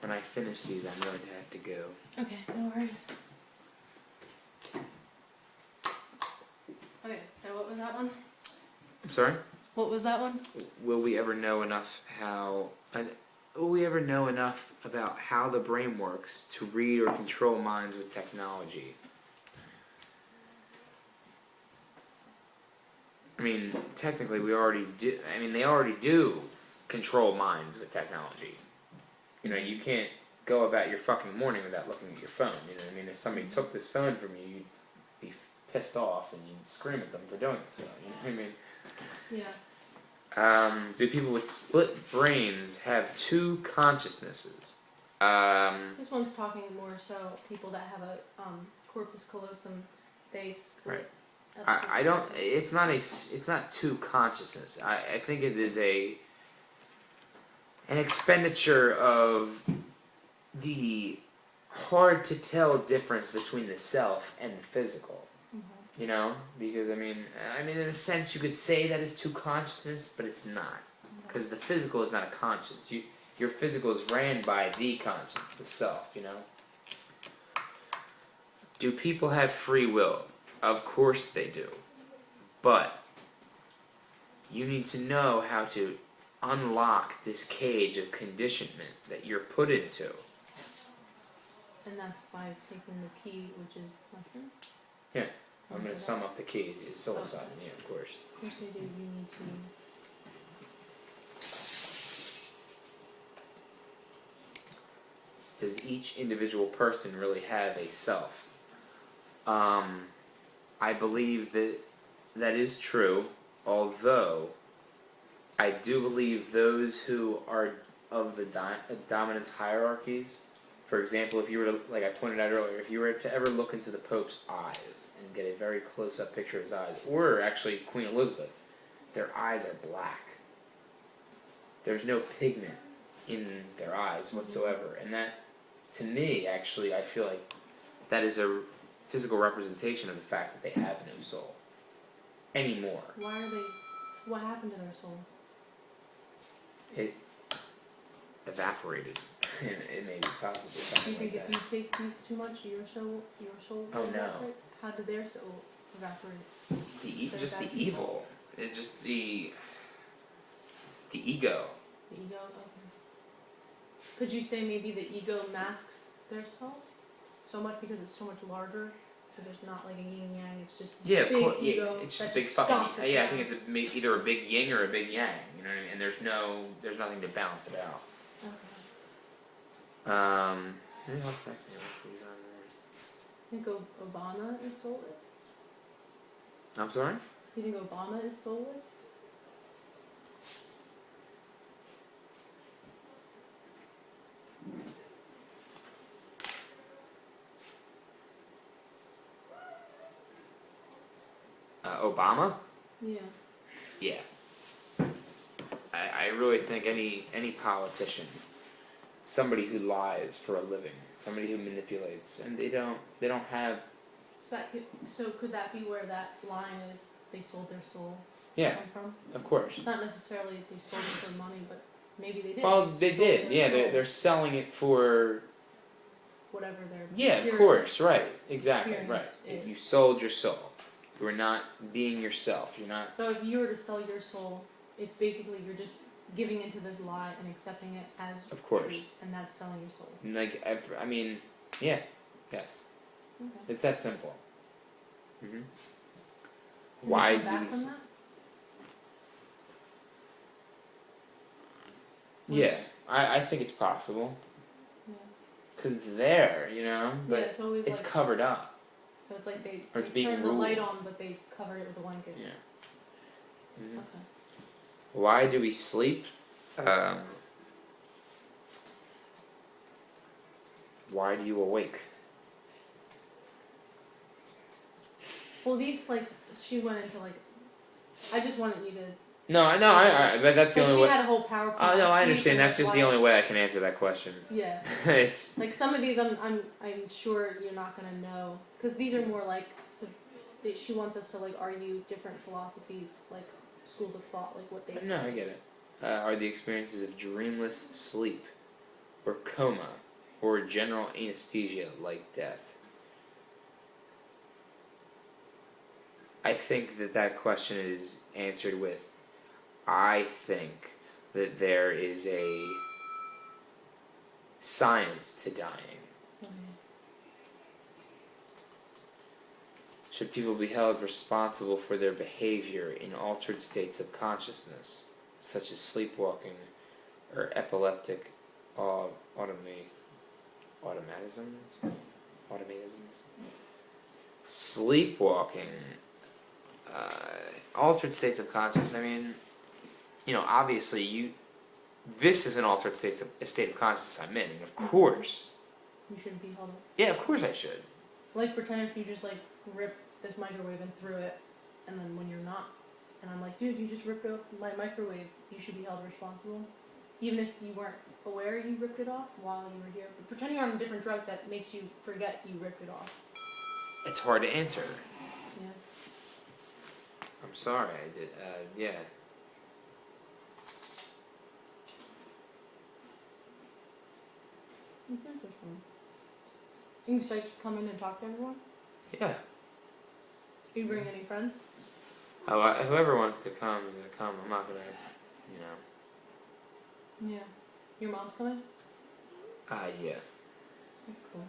when I finish these, I'm going to have to go. Okay, no worries. Okay, so what was that one? I'm sorry? What was that one? Will we ever know enough about how the brain works to read or control minds with technology? I mean, technically we already do. I mean, they already do control minds with technology. You know, you can't go about your fucking morning without looking at your phone. You know what I mean? If somebody took this phone from you, you'd be pissed off and you'd scream at them for doing so. You know what I mean? Yeah. Do people with split brains have two consciousnesses? This one's talking more so people that have a corpus callosum, they split. Right. I don't. It's not two consciousness. I think it is an expenditure of the hard to tell difference between the self and the physical. Mm-hmm. You know, because I mean, in a sense, you could say that is two consciousness, but it's not, because the physical is not a conscience. Your physical is ran by the conscience, the self. You know. Do people have free will? Of course they do. But you need to know how to unlock this cage of conditionment that you're put into. And that's by taking the key, which is mushrooms? Yeah. I'm going to sum up the key. It's psilocybin, yeah, of course. Of course they do. You need to... Does each individual person really have a self? I believe that is true, although I do believe those who are of the dominance hierarchies, for example, if you were to, like I pointed out earlier, if you were to ever look into the Pope's eyes and get a very close-up picture of his eyes, or actually Queen Elizabeth, their eyes are black. There's no pigment in their eyes whatsoever, and that, to me, actually, I feel like that is a physical representation of the fact that they have no soul anymore. Why are they... What happened to their soul? It evaporated, and it may be possibly Do you something think like if that. you take these too much, your soul Oh, no. evaporate? How did their soul evaporate? Just the evil. It just the ego. The ego? Okay. Could you say maybe the ego masks their soul so much because it's so much larger? So there's not like a yin yang, it's just Yeah, big ego. it's that just big stomps fucking. it Yeah, I down. think it's either a big yin or a big yang. You know what I mean? And there's nothing to balance it out. Okay. Anything else text me? You think Obama is soulless? I'm sorry? You think Obama is soulless? Obama? Yeah. Yeah. I really think any politician, somebody who lies for a living, somebody who manipulates, and they don't have. So could that be where that line is? They sold their soul. Yeah, Come from? of course. Not necessarily they sold it for money, but maybe they did. Well, they sold did. their Yeah, soul, they're selling it for. whatever their Yeah, of materialist course. Right. Exactly. Right. experience is. You sold your soul. You are not being yourself. You're not. So if you were to sell your soul, it's basically you're just giving into this lie and accepting it as Of course. truth, and that's selling your soul. Like, I mean, yeah, yes. Okay. It's that simple. Mm-hmm. Can Why they do come back you? from that? Yeah, I think it's possible. Yeah. Cause it's there, you know, but Yeah, it's always it's like covered up. so it's like they or it's being turn the light ruled. on, but they covered it with a blanket. Yeah. Mm-hmm. Okay. Why do we sleep? Why do you awake? Well, these like she went into like. I just wanted you to. No, I know, but that's the Like only she way. had a whole PowerPoint. Oh no, on I sleep understand. and, That's like, just the why only it's- way I can answer that question. Yeah. It's Like some of these, I'm sure you're not gonna know because these are more like she wants us to like argue different philosophies, like schools of thought, like what they say. no, I get it. Are the experiences of dreamless sleep or coma, or general anesthesia like death? I think that question is answered with, I think that there is a science to dying. Okay. Should people be held responsible for their behavior in altered states of consciousness, such as sleepwalking or epileptic automatisms? Sleepwalking, altered states of consciousness. I mean, obviously this is an altered state of consciousness I'm in, and of course, You shouldn't be held up. yeah, of course I should. Like, pretend if you just, like, rip this microwave and threw it, and then when you're not, and I'm like, dude, you just ripped off my microwave, you should be held responsible. Even if you weren't aware you ripped it off while you were here. But pretend you're on a different drug that makes you forget you ripped it off. It's hard to answer. Yeah. I'm sorry, I did, yeah. It's interesting. You excited to come in and talk to everyone? Yeah. Do you bring any friends? Whoever wants to come is gonna come. I'm not gonna, Yeah. Your mom's coming? yeah. That's cool.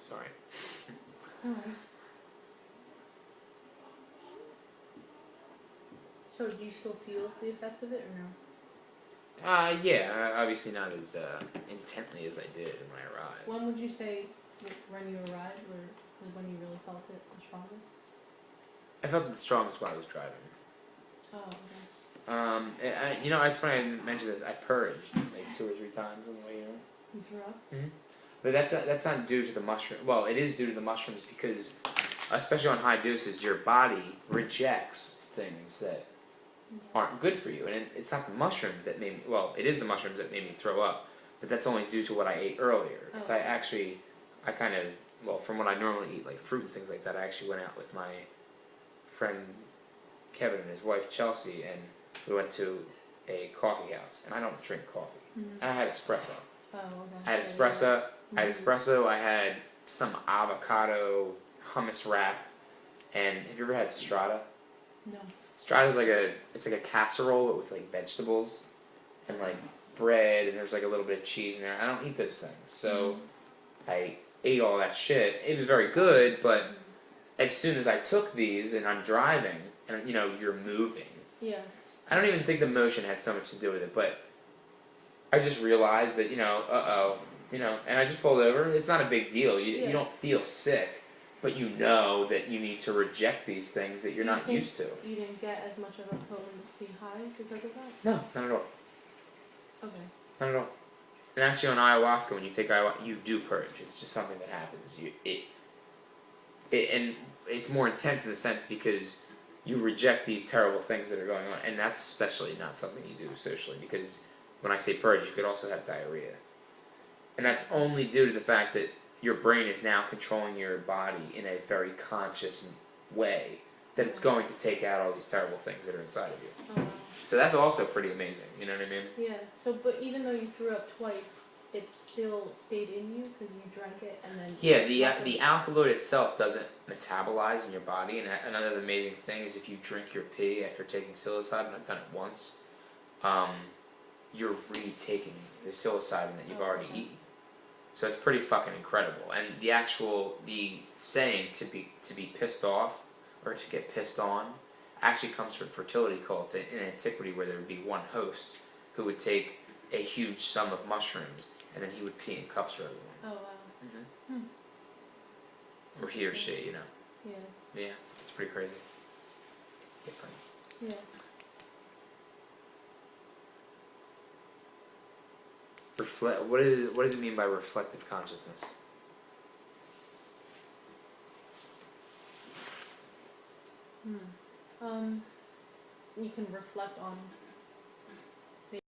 Sorry. No worries. So, do you still feel the effects of it or no? Yeah, obviously not as intently as I did when I arrived. When would you say when you arrived was when you really felt it the strongest? I felt it the strongest while I was driving. Oh, okay. It's funny I didn't mention this. I purged like 2 or 3 times on the way here. You threw up? But that's not due to the mushroom. Well, it is due to the mushrooms because, especially on high doses, your body rejects things that aren't good for you. And it's not the mushrooms that made me, well, it is the mushrooms that made me throw up, but that's only due to what I ate earlier. Because I kind of, well, from what I normally eat, like fruit and things like that, I actually went out with my friend Kevin and his wife Chelsea, and we went to a coffee house. And I don't drink coffee. Mm-hmm. And I had espresso. Oh, okay. I had espresso, I had some avocado hummus wrap, and have you ever had strata? No. Strata's like a casserole but with like vegetables and like bread, and there's like a little bit of cheese in there. I don't eat those things, so I ate all that shit. It was very good, but as soon as I took these and I'm driving and you're moving. Yeah. I don't even think the motion had so much to do with it, but I just realized that and I just pulled over. It's not a big deal. You don't feel sick, but you know that you need to reject these things that you're not used to. You didn't get as much of a potency high because of that? No, not at all. Okay. Not at all. And actually, on ayahuasca, when you take ayahuasca, you do purge. It's just something that happens. And it's more intense in the sense because you reject these terrible things that are going on, and that's especially not something you do socially. Because when I say purge, you could also have diarrhea, and that's only due to the fact that your brain is now controlling your body in a very conscious way. That it's going to take out all these terrible things that are inside of you. Oh, wow. So that's also pretty amazing. You know what I mean? Yeah. So, but even though you threw up twice, it still stayed in you because you drank it and then. Yeah, the alkaloid itself doesn't metabolize in your body, and another amazing thing is if you drink your pee after taking psilocybin, I've done it once, you're retaking the psilocybin that you've already eaten. So it's pretty fucking incredible. And the saying to be pissed off or to get pissed on actually comes from fertility cults in antiquity, where there would be one host who would take a huge sum of mushrooms and then he would pee in cups for everyone. Oh wow. Mm-hmm. Or he or she, Yeah. Yeah, it's pretty crazy. It's different. Yeah. What does it mean by reflective consciousness? You can reflect on